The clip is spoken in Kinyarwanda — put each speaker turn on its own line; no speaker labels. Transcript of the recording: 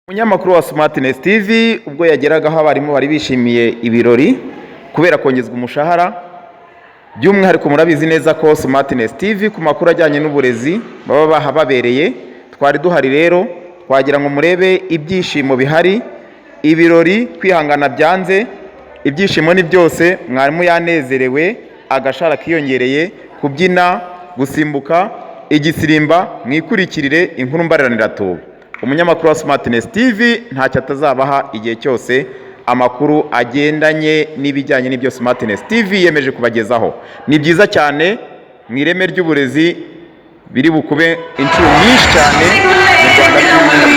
Umunyamakuru wa Smartness TV ubwo yageragaho abarimu bari bishimiye ibirori kubera kongezwa umushahara, by'umwihariko murabizi neza ko Smartness TV ku makuru ajyanye n'uburezi baba bahababereye. Twari duhari rero, twagira ngo murebe ibyishimo bihari, ibirori kwihangana byanze, ibyishimo ni byose. Mwarimu yanezerewe, agashara kiyongereye, kubyina, gusimbuka, igisirimba. Mwikurikirire inkuru mbaraniratube. Umunyamakuru wa Smartness TV ntacyo atazabaha igihe cyose amakuru agendanye n'ibijyanye n'ibyo Smartness TV yemeje kubagezaho. Ni byiza cyane mu ireme ry'uburezi biri bukube inshuro nyinshi cyane mu Rwanda.